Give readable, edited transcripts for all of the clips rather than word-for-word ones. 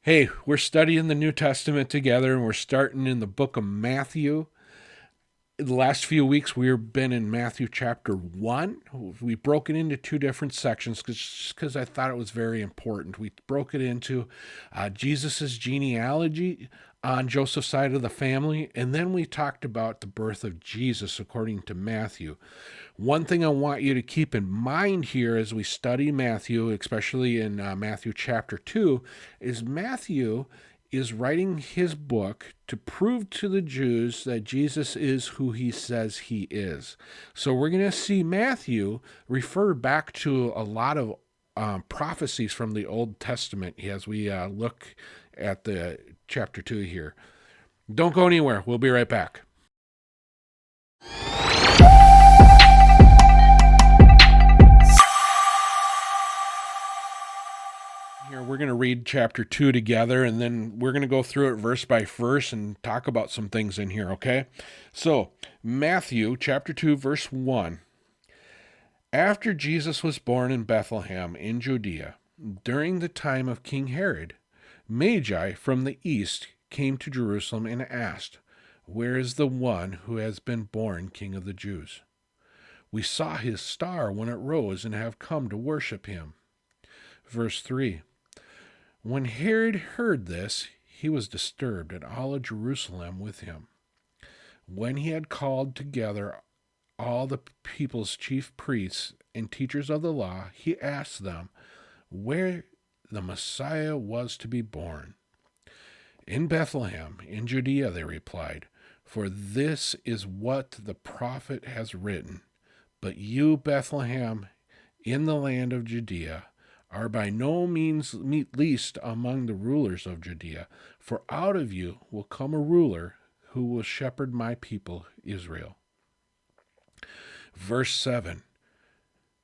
Hey, we're studying the New Testament together and we're starting in the book of Matthew. The last few weeks we've been in Matthew chapter 1. We broke it into two different sections because I thought it was very important. We broke it into Jesus' genealogy on Joseph's side of the family, and then we talked about the birth of Jesus according to Matthew. One thing I want you to keep in mind here as we study Matthew, especially in Matthew chapter 2, is Matthew is writing his book to prove to the Jews that Jesus is who he says he is. So we're going to see Matthew refer back to a lot of prophecies from the Old Testament as we look at the chapter 2 here. Don't go anywhere. We'll be right back. Here, we're going to read chapter 2 together, and then we're going to go through it verse by verse and talk about some things in here, okay? So, Matthew chapter 2, verse 1. After Jesus was born in Bethlehem in Judea, during the time of King Herod, Magi from the east came to Jerusalem and asked, "Where is the one who has been born King of the Jews? We saw his star when it rose and have come to worship him." Verse 3. When Herod heard this, he was disturbed, and all of Jerusalem with him. When he had called together all the people's chief priests and teachers of the law, he asked them where the Messiah was to be born. "In Bethlehem, in Judea," they replied, "for this is what the prophet has written. But you, Bethlehem, in the land of Judea, are by no means least among the rulers of Judea, for out of you will come a ruler who will shepherd my people Israel." Verse 7.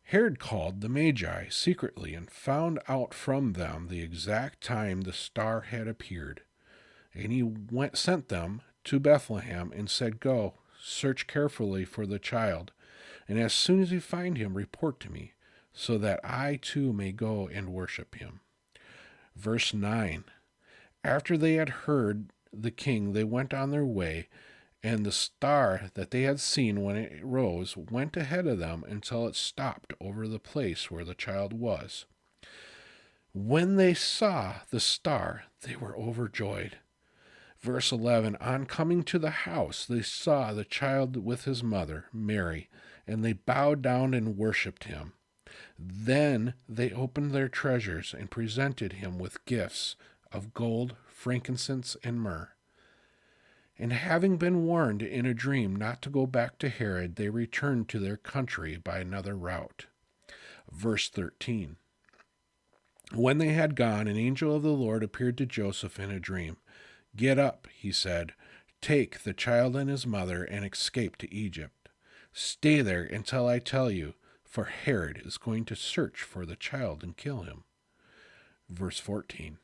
Herod called the Magi secretly and found out from them the exact time the star had appeared. And he sent them to Bethlehem and said, "Go, search carefully for the child, and as soon as you find him, report to me, so that I too may go and worship him." Verse 9. After they had heard the king, they went on their way, and the star that they had seen when it rose went ahead of them until it stopped over the place where the child was. When they saw the star, they were overjoyed. Verse 11. On coming to the house, they saw the child with his mother, Mary, and they bowed down and worshipped him. Then they opened their treasures and presented him with gifts of gold, frankincense, and myrrh. And having been warned in a dream not to go back to Herod, they returned to their country by another route. Verse 13. When they had gone, an angel of the Lord appeared to Joseph in a dream. "Get up," he said, "take the child and his mother and escape to Egypt. Stay there until I tell you, for Herod is going to search for the child and kill him." Verse 14.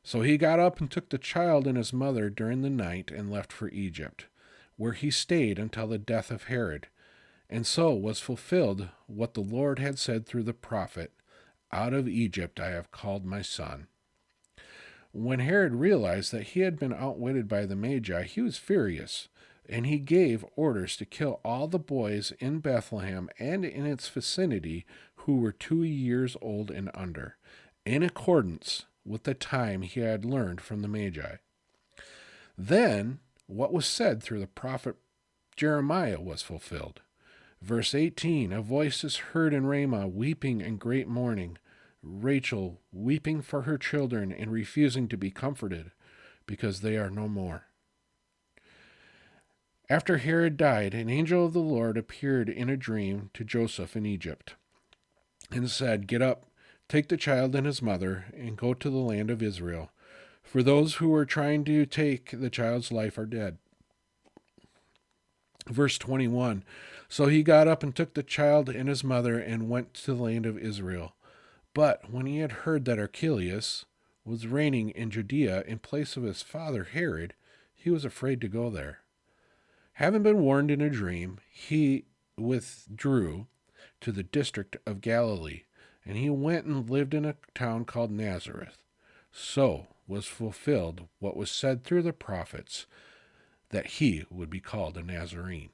So he got up and took the child and his mother during the night and left for Egypt, where he stayed until the death of Herod. And so was fulfilled what the Lord had said through the prophet, "Out of Egypt I have called my son." When Herod realized that he had been outwitted by the Magi, he was furious, and he gave orders to kill all the boys in Bethlehem and in its vicinity who were 2 years old and under, in accordance with the time he had learned from the Magi. Then what was said through the prophet Jeremiah was fulfilled. Verse 18. A voice is heard in Ramah, weeping and great mourning, Rachel weeping for her children and refusing to be comforted, because they are no more. After Herod died, an angel of the Lord appeared in a dream to Joseph in Egypt and said, "Get up, take the child and his mother, and go to the land of Israel, for those who are trying to take the child's life are dead." Verse 21. So he got up and took the child and his mother and went to the land of Israel. But when he had heard that Archelaus was reigning in Judea in place of his father Herod, he was afraid to go there. Having been warned in a dream, he withdrew to the district of Galilee, and he went and lived in a town called Nazareth, So was fulfilled what was said through the prophets, that he would be called a Nazarene.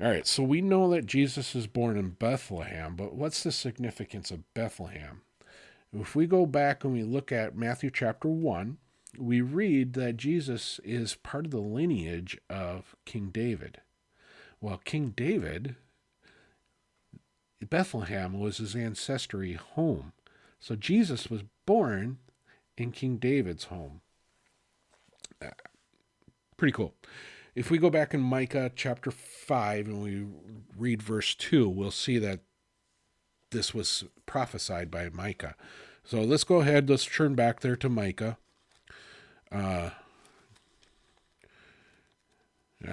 All right, so we know that Jesus is born in Bethlehem, but what's the significance of Bethlehem? If we go back and we look at Matthew chapter 1, we read that Jesus is part of the lineage of King David. Well, King David, Bethlehem was his ancestry home. So Jesus was born in King David's home. Pretty cool. If we go back in Micah chapter 5 and we read verse 2, we'll see that this was prophesied by Micah. So let's go ahead. Let's turn back there to Micah. I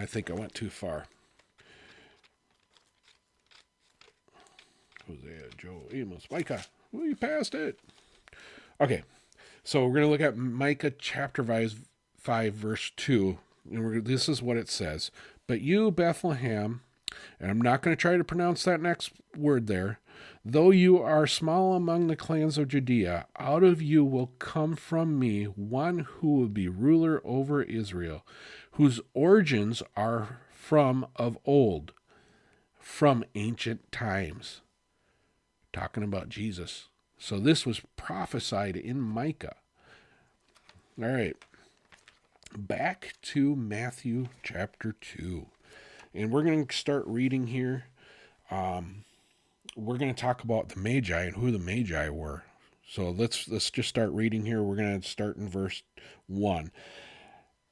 think I went too far. Hosea, Joel, Amos, Micah. We passed it. Okay, so we're going to look at Micah chapter 5 verse 2. And this is what it says. But you, Bethlehem, and I'm not going to try to pronounce that next word there, though you are small among the clans of Judea, out of you will come from me one who will be ruler over Israel, whose origins are from of old, from ancient times. Talking about Jesus. So this was prophesied in Micah. All right. Back to Matthew chapter 2. And we're going to start reading here. We're going to talk about the Magi and who the Magi were. So let's just start reading here. We're going to start in verse 1.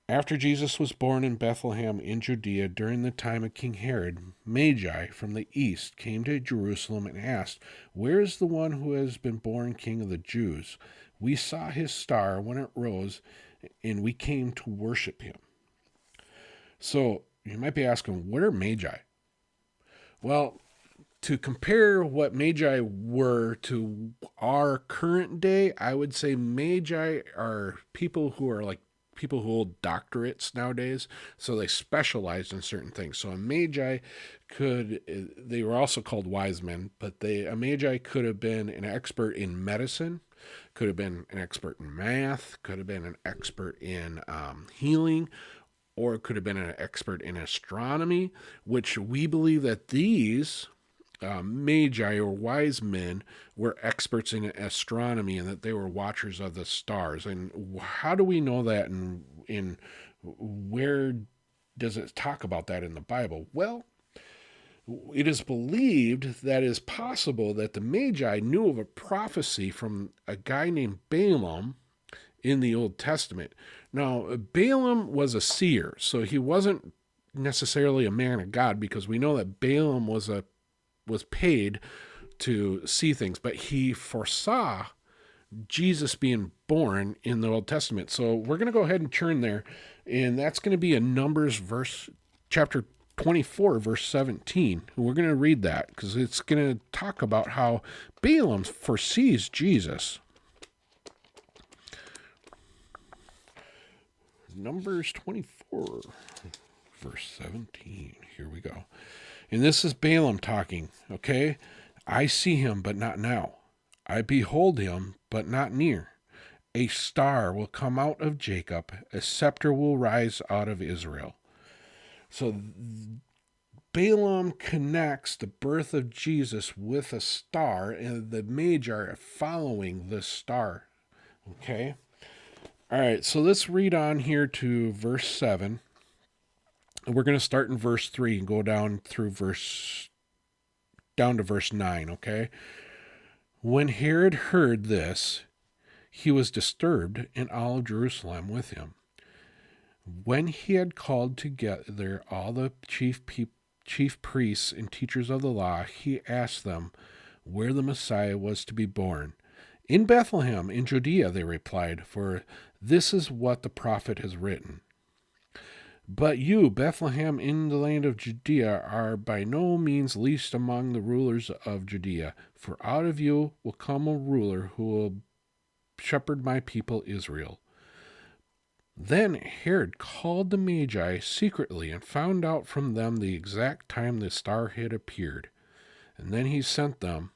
After Jesus was born in Bethlehem in Judea during the time of King Herod, Magi from the east came to Jerusalem and asked, "Where is the one who has been born King of the Jews? We saw his star when it rose, and we came to worship him." So you might be asking, what are Magi? Well, to compare what Magi were to our current day, I would say Magi are people who hold doctorates nowadays, so they specialized in certain things. So a Magi they were also called wise men, but a Magi could have been an expert in medicine, could have been an expert in math, could have been an expert in healing, or it could have been an expert in astronomy, which we believe that these Magi or wise men were experts in astronomy and that they were watchers of the stars. And how do we know that, and in where does it talk about that in the Bible? Well, it is believed that it is possible that the Magi knew of a prophecy from a guy named Balaam in the Old Testament. Now, Balaam was a seer, so he wasn't necessarily a man of God, because we know that Balaam was paid to see things, but he foresaw Jesus being born in the Old Testament. So we're going to go ahead and turn there, and that's going to be in Numbers chapter 24, verse 17. And we're going to read that because it's going to talk about how Balaam foresees Jesus. Numbers 24, verse 17. Here we go. And this is Balaam talking, okay? "I see him, but not now. I behold him, but not near. A star will come out of Jacob. A scepter will rise out of Israel." So Balaam connects the birth of Jesus with a star, and the Magi are following the star, okay? All right, so let's read on here to verse 7. We're going to start in verse 3 and go down to verse 9, okay? "When Herod heard this, he was disturbed, and all of Jerusalem with him. When he had called together all the chief priests and teachers of the law, he asked them where the Messiah was to be born. "In Bethlehem, in Judea," they replied, "for this is what the prophet has written. But you, Bethlehem, in the land of Judea, are by no means least among the rulers of Judea, for out of you will come a ruler who will shepherd my people Israel." Then Herod called the Magi secretly and found out from them the exact time the star had appeared. And then he sent them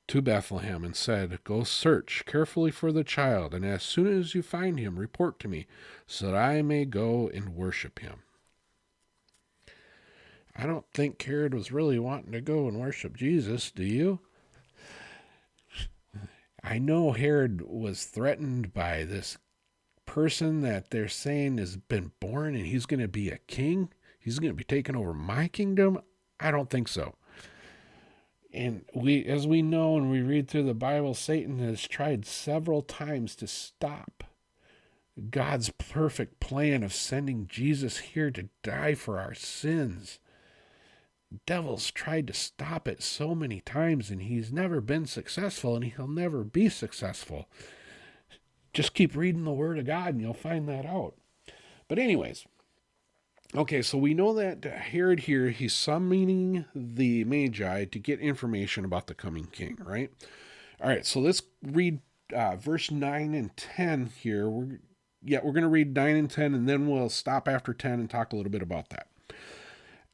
to Bethlehem and said, "Go search carefully for the child, and as soon as you find him, report to me, so that I may go and worship him." I don't think Herod was really wanting to go and worship Jesus, do you? I know Herod was threatened by this person that they're saying has been born and he's going to be a king. He's going to be taking over my kingdom. I don't think so. And as we know and we read through the Bible, Satan has tried several times to stop God's perfect plan of sending Jesus here to die for our sins. Devil's tried to stop it so many times, and he's never been successful, and he'll never be successful. Just keep reading the Word of God, and you'll find that out. But anyways, okay, so we know that Herod here, he's summoning the Magi to get information about the coming king, right? All right, so let's read verse 9 and 10 here. We're going to read 9 and 10, and then we'll stop after 10 and talk a little bit about that.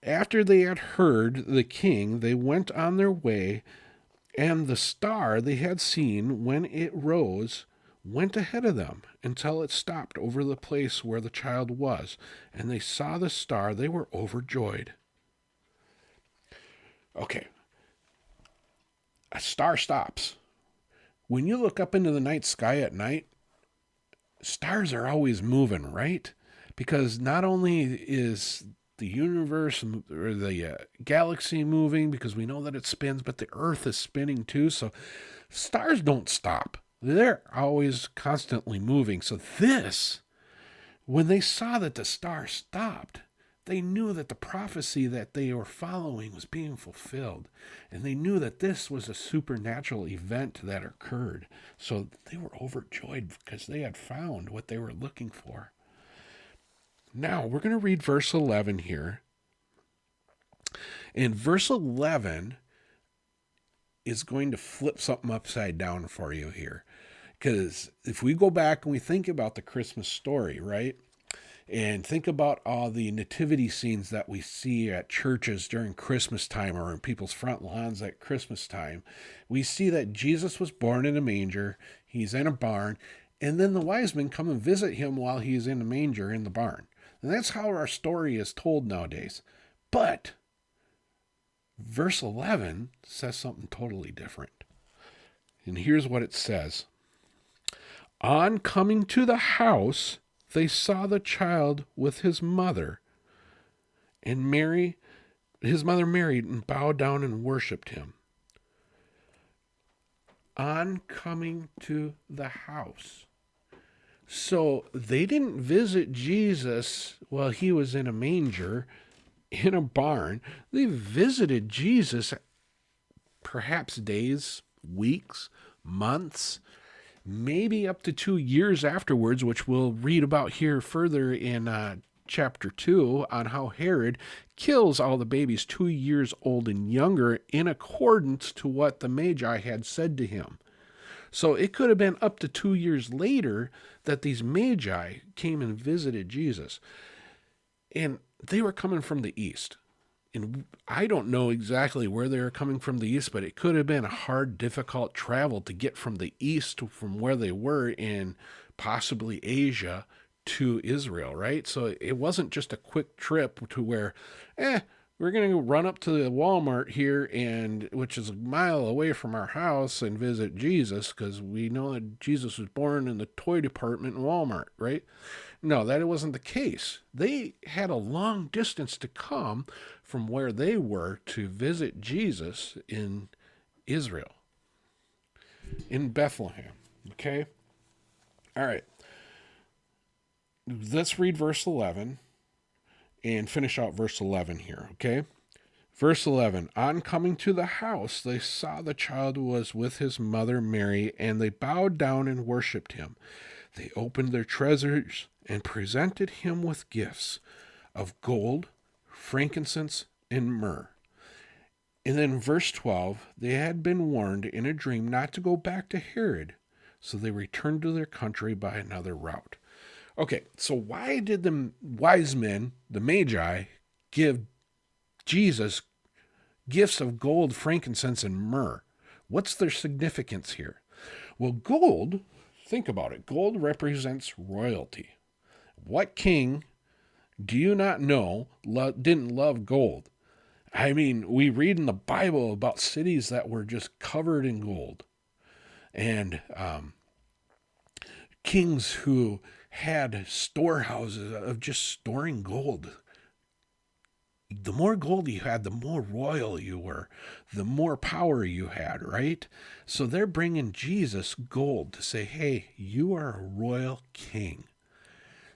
After they had heard the king, they went on their way, and the star they had seen when it rose went ahead of them until it stopped over the place where the child was, and they saw the star. They were overjoyed. Okay. A star stops. When you look up into the night sky at night, stars are always moving, right? Because not only is the universe or the galaxy moving, because we know that it spins, but the earth is spinning too. So stars don't stop. They're always constantly moving. So when they saw that the star stopped, they knew that the prophecy that they were following was being fulfilled. And they knew that this was a supernatural event that occurred. So they were overjoyed because they had found what they were looking for. Now, we're going to read verse 11 here. And verse 11 is going to flip something upside down for you here. Because if we go back and we think about the Christmas story, right? And think about all the nativity scenes that we see at churches during Christmas time or in people's front lawns at Christmas time, we see that Jesus was born in a manger. He's in a barn. And then the wise men come and visit him while he's in the manger in the barn. And that's how our story is told nowadays. But verse 11 says something totally different. And here's what it says. On coming to the house, they saw the child with his mother. And his mother Mary, and bowed down and worshipped him. On coming to the house. So they didn't visit Jesus while he was in a manger, in a barn. They visited Jesus perhaps days, weeks, months, maybe up to 2 years afterwards, which we'll read about here further in chapter 2 on how Herod kills all the babies 2 years old and younger in accordance to what the Magi had said to him. So it could have been up to 2 years later that these Magi came and visited Jesus. And they were coming from the east. And I don't know exactly where they were coming from the east, but it could have been a hard, difficult travel to get from the east from where they were in possibly Asia to Israel, right? So it wasn't just a quick trip to where, we're going to run up to the Walmart here, which is a mile away from our house, and visit Jesus, because we know that Jesus was born in the toy department in Walmart, right? No, that wasn't the case. They had a long distance to come from where they were to visit Jesus in Israel, in Bethlehem, okay? All right. Let's read verse 11. And finish out verse 11 here, okay? Verse 11, on coming to the house, they saw the child was with his mother Mary, and they bowed down and worshipped him. They opened their treasures and presented him with gifts of gold, frankincense, and myrrh. And then verse 12, they had been warned in a dream not to go back to Herod, so they returned to their country by another route. Okay, so why did the wise men, the Magi, give Jesus gifts of gold, frankincense, and myrrh? What's their significance here? Well, gold, think about it. Gold represents royalty. What king do you not know didn't love gold? I mean, we read in the Bible about cities that were just covered in gold, and kings who had storehouses of just storing gold. The more gold you had, the more royal you were, the more power you had, right? So they're bringing Jesus gold to say, hey, you are a royal king.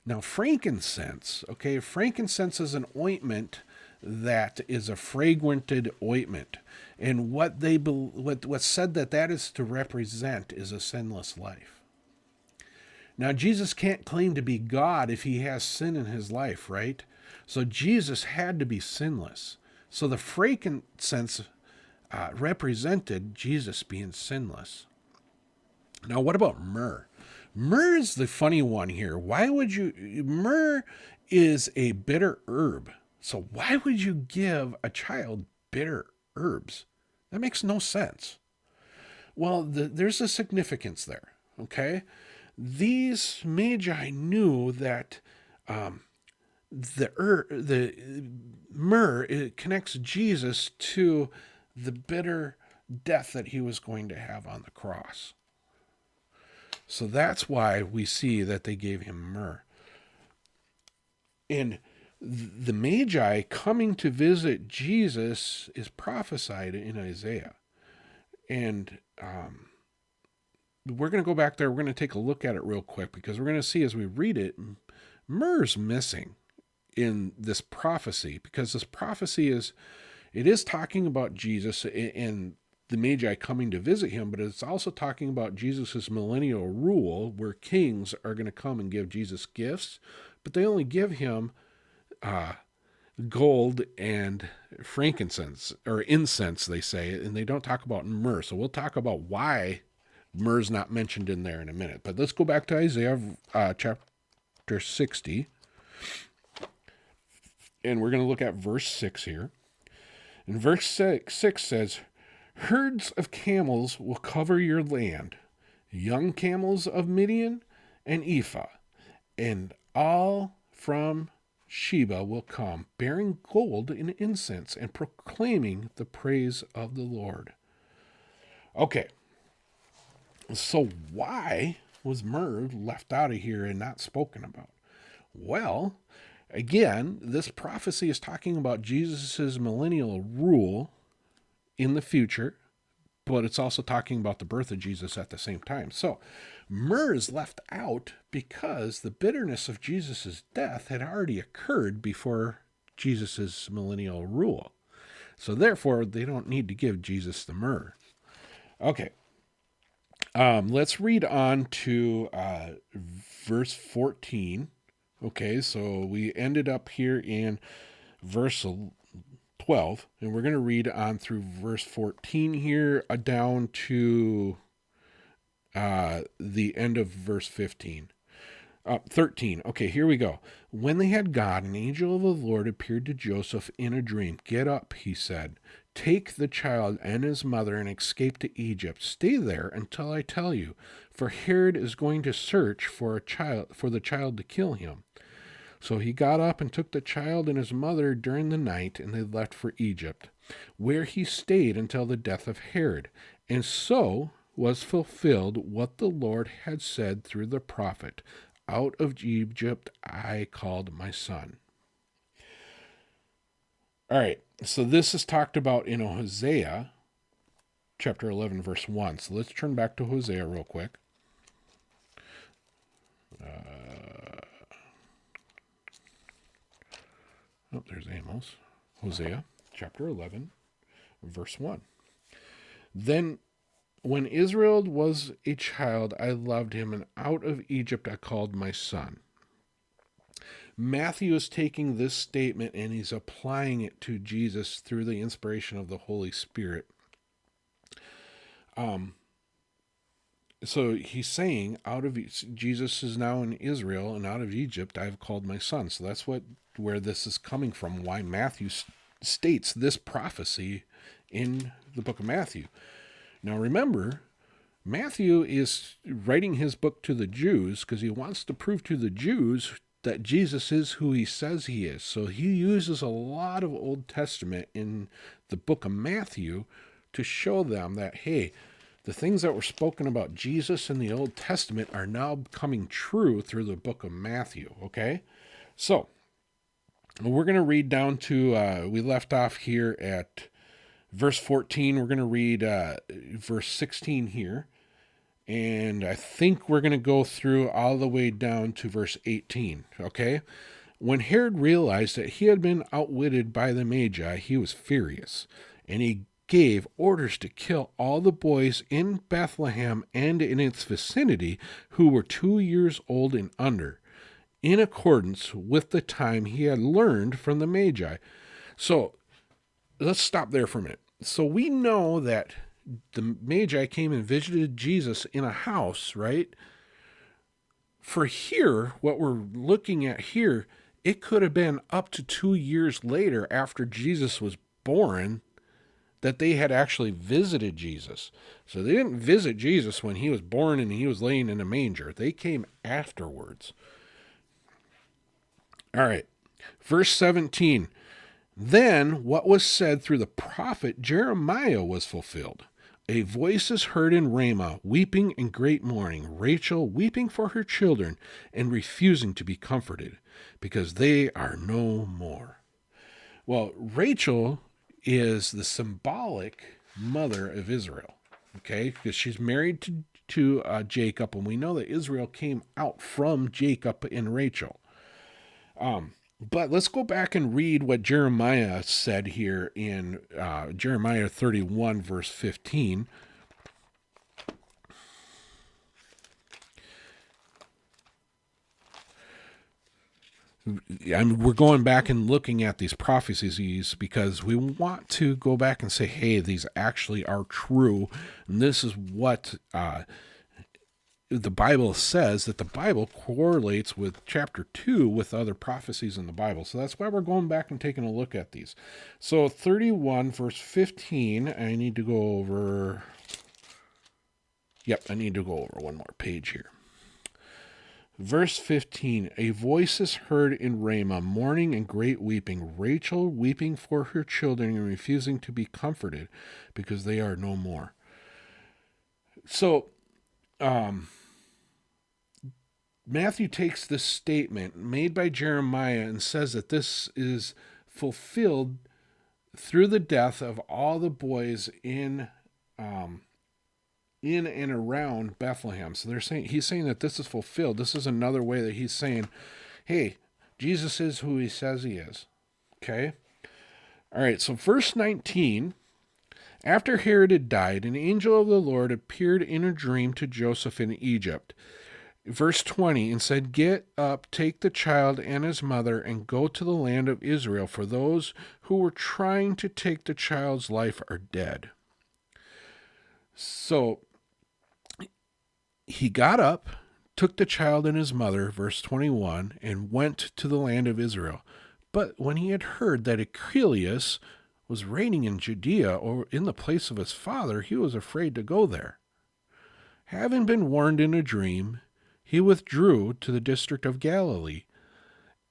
Now, frankincense, okay, frankincense is an ointment that is a fragranted ointment. And what's said that is to represent is a sinless life. Now, Jesus can't claim to be God if he has sin in his life, right? So Jesus had to be sinless. So the frankincense represented Jesus being sinless. Now, what about myrrh? Myrrh is the funny one here. Myrrh is a bitter herb. So why would you give a child bitter herbs? That makes no sense. Well, there's a significance there, okay? These magi knew that the myrrh, it connects Jesus to the bitter death that he was going to have on the cross. So that's why we see that they gave him myrrh. And the Magi coming to visit Jesus is prophesied in Isaiah. And we're going to go back there. We're going to take a look at it real quick, because we're going to see as we read it, myrrh's missing in this prophecy, because this prophecy is talking about Jesus and the Magi coming to visit him, but it's also talking about Jesus' millennial rule, where kings are going to come and give Jesus gifts, but they only give him gold and frankincense, or incense, they say, and they don't talk about myrrh. So we'll talk about why myrrh's not mentioned in there in a minute. But let's go back to Isaiah chapter 60, and we're going to look at verse 6 here. And verse 6 says, herds of camels will cover your land, young camels of Midian and Ephah, and all from Sheba will come, bearing gold and incense and proclaiming the praise of the Lord. Okay, so why was myrrh left out of here and not spoken about? Well, again, this prophecy is talking about Jesus' millennial rule in the future, but it's also talking about the birth of Jesus at the same time. So myrrh is left out because the bitterness of Jesus' death had already occurred before Jesus' millennial rule. So therefore, they don't need to give Jesus the myrrh. Okay. Let's read on to verse 14. Okay, so we ended up here in verse 12, and we're going to read on through verse 14 here down to the end of verse 13. Okay, here we go. When they had gone, an angel of the Lord appeared to Joseph in a dream. Get up, he said. Take the child and his mother and escape to Egypt. Stay there until I tell you, for Herod is going to search for the child to kill him. So he got up and took the child and his mother during the night, and they left for Egypt, where he stayed until the death of Herod. And so was fulfilled what the Lord had said through the prophet, out of Egypt I called my son. All right, so this is talked about in Hosea chapter 11, verse 1. So let's turn back to Hosea real quick. There's Amos. Hosea chapter 11, verse 1. Then when Israel was a child, I loved him, and out of Egypt I called my son. Matthew is taking this statement and he's applying it to Jesus through the inspiration of the Holy Spirit. So he's saying, Jesus is now in Israel, and out of Egypt I have called my son. So that's where this is coming from, why Matthew states this prophecy in the book of Matthew. Now remember, Matthew is writing his book to the Jews because he wants to prove to the Jews that Jesus is who he says he is. So he uses a lot of Old Testament in the book of Matthew to show them that, hey, the things that were spoken about Jesus in the Old Testament are now coming true through the book of Matthew, okay? So, we're going to read down to, we left off here at verse 14. We're going to read verse 16 here. And I think we're going to go through all the way down to verse 18, okay? When Herod realized that he had been outwitted by the Magi, he was furious, and he gave orders to kill all the boys in Bethlehem and in its vicinity who were 2 years old and under, in accordance with the time he had learned from the Magi. So let's stop there for a minute. So we know that the Magi came and visited Jesus in a house, right? For here, what we're looking at here, it could have been up to 2 years later after Jesus was born that they had actually visited Jesus. So they didn't visit Jesus when he was born and he was laying in a manger. They came afterwards. All right, verse 17. Then what was said through the prophet Jeremiah was fulfilled. A voice is heard in Ramah, weeping in great mourning, Rachel weeping for her children and refusing to be comforted, because they are no more. Well, Rachel is the symbolic mother of Israel, okay? Because she's married to Jacob, and we know that Israel came out from Jacob and Rachel. But let's go back and read what Jeremiah said here in Jeremiah 31, verse 15. We're going back and looking at these prophecies because we want to go back and say, hey, these actually are true. And this is what the Bible says, that the Bible correlates with chapter 2 with other prophecies in the Bible. So that's why we're going back and taking a look at these. So 31, verse 15, I need to go over... Yep, I need to go over one more page here. Verse 15, a voice is heard in Ramah, mourning and great weeping, Rachel weeping for her children and refusing to be comforted because they are no more. So, Matthew takes this statement made by Jeremiah and says that this is fulfilled through the death of all the boys in and around Bethlehem. So he's saying that this is fulfilled. This is another way that he's saying, hey, Jesus is who he says he is. Okay? All right, so verse 19, after Herod had died, an angel of the Lord appeared in a dream to Joseph in Egypt. Verse 20, and said, get up, take the child and his mother, and go to the land of Israel, for those who were trying to take the child's life are dead. So he got up, took the child and his mother, verse 21, and went to the land of Israel. But when he had heard that Archelaus was reigning in Judea, or in the place of his father, he was afraid to go there. Having been warned in a dream, he withdrew to the district of Galilee,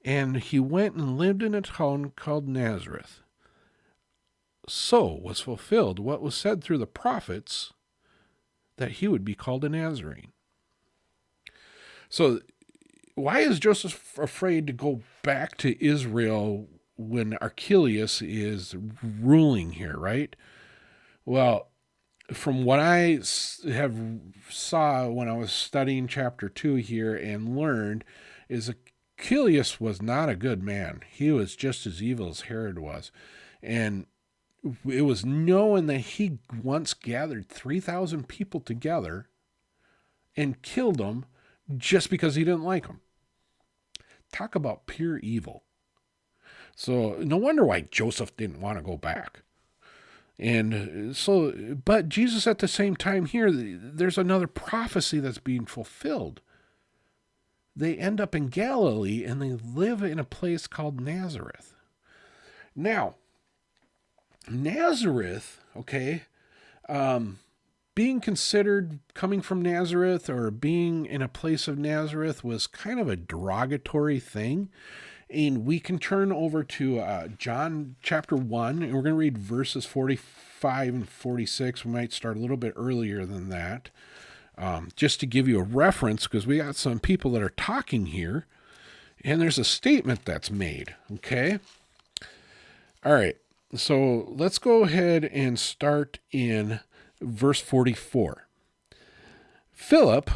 and he went and lived in a town called Nazareth. So was fulfilled what was said through the prophets, that he would be called a Nazarene. So why is Joseph afraid to go back to Israel when Archelaus is ruling here, right? Well, from what I saw when I was studying chapter 2 here and learned, is Archelaus was not a good man. He was just as evil as Herod was. And it was known that he once gathered 3,000 people together and killed them just because he didn't like them. Talk about pure evil. So no wonder why Joseph didn't want to go back. And so, but Jesus at the same time here, there's another prophecy that's being fulfilled. They end up in Galilee and they live in a place called Nazareth. Now, Nazareth, okay, being considered coming from Nazareth or being in a place of Nazareth was kind of a derogatory thing. And we can turn over to John chapter 1, and we're going to read verses 45 and 46. We might start a little bit earlier than that, just to give you a reference, because we got some people that are talking here, and there's a statement that's made, okay? All right, so let's go ahead and start in verse 44. Philip,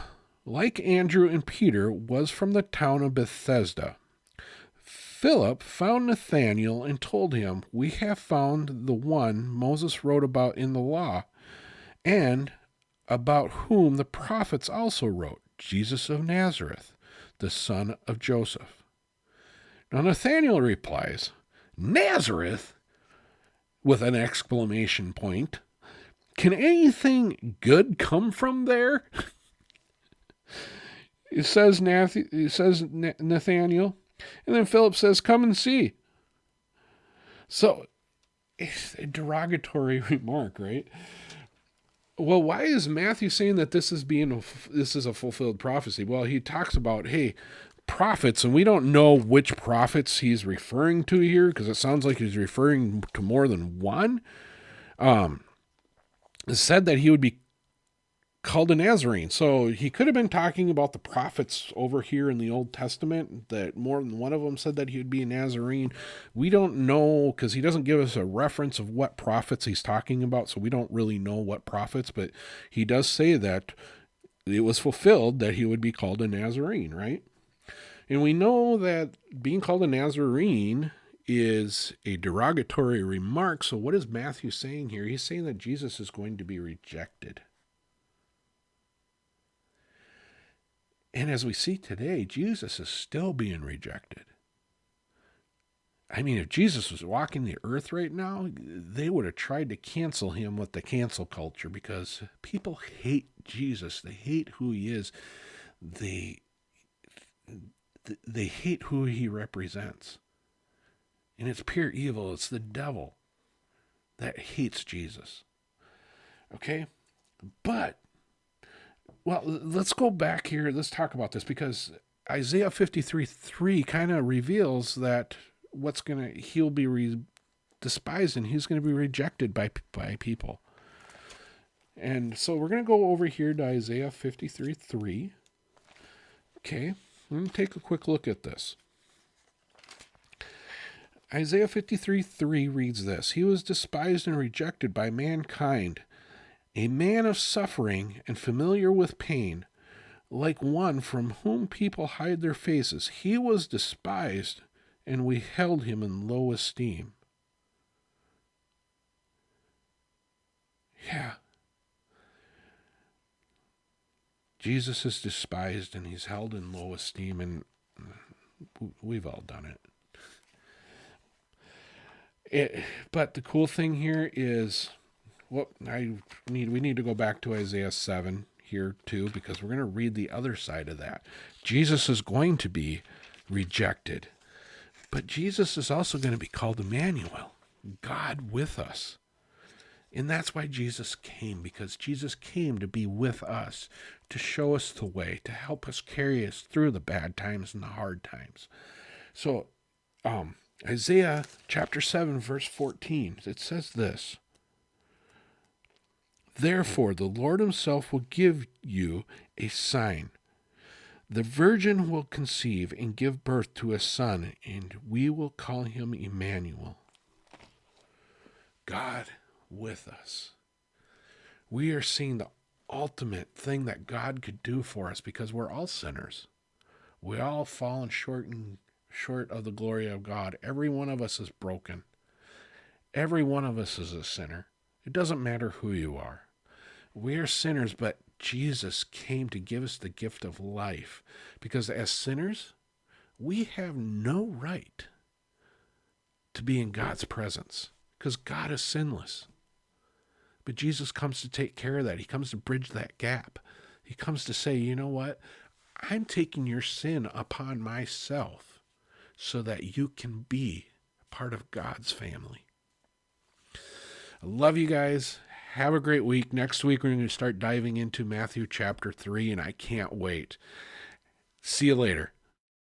like Andrew and Peter, was from the town of Bethesda. Philip found Nathanael and told him, "We have found the one Moses wrote about in the law, and about whom the prophets also wrote, Jesus of Nazareth, the son of Joseph." Now Nathanael replies, "Nazareth?" with an exclamation point. "Can anything good come from there?" It says Nathanael. And then Philip says, "Come and see." So it's a derogatory remark, right? Well, why is Matthew saying that this is a fulfilled prophecy? Well, he talks about, hey, prophets, and we don't know which prophets he's referring to here, because it sounds like he's referring to more than one. It said that he would be called a Nazarene. So he could have been talking about the prophets over here in the Old Testament, that more than one of them said that he would be a Nazarene. We don't know, because he doesn't give us a reference of what prophets he's talking about, so we don't really know what prophets, but he does say that it was fulfilled that he would be called a Nazarene, right? And we know that being called a Nazarene is a derogatory remark. So what is Matthew saying here? He's saying that Jesus is going to be rejected. And as we see today, Jesus is still being rejected. I mean, if Jesus was walking the earth right now, they would have tried to cancel him with the cancel culture, because people hate Jesus. They hate who he is. They hate who he represents. And it's pure evil. It's the devil that hates Jesus. Okay? But well, let's go back here. Let's talk about this, because Isaiah 53:3 kind of reveals that he'll be despised, and he's going to be rejected by people. And so we're going to go over here to Isaiah 53:3. Okay, let me take a quick look at this. Isaiah 53:3 reads this: "He was despised and rejected by mankind, a man of suffering and familiar with pain, like one from whom people hide their faces. He was despised, and we held him in low esteem." Yeah. Jesus is despised, and he's held in low esteem, and we've all done it. But the cool thing here is, we need to go back to Isaiah 7 here too, because we're going to read the other side of that. Jesus is going to be rejected, but Jesus is also going to be called Emmanuel, God with us. And that's why Jesus came, because Jesus came to be with us, to show us the way, to help us carry us through the bad times and the hard times. So Isaiah chapter 7, verse 14, it says this: "Therefore the Lord himself will give you a sign. The virgin will conceive and give birth to a son, and we will call him Emmanuel." God with us. We are seeing the ultimate thing that God could do for us, because we're all sinners. We all fallen short of the glory of God. Every one of us is broken. Every one of us is a sinner. It doesn't matter who you are. We are sinners, but Jesus came to give us the gift of life, because as sinners, we have no right to be in God's presence, because God is sinless. But Jesus comes to take care of that. He comes to bridge that gap. He comes to say, you know what? I'm taking your sin upon myself so that you can be part of God's family. I love you guys. Have a great week. Next week, we're going to start diving into Matthew chapter 3, and I can't wait. See you later.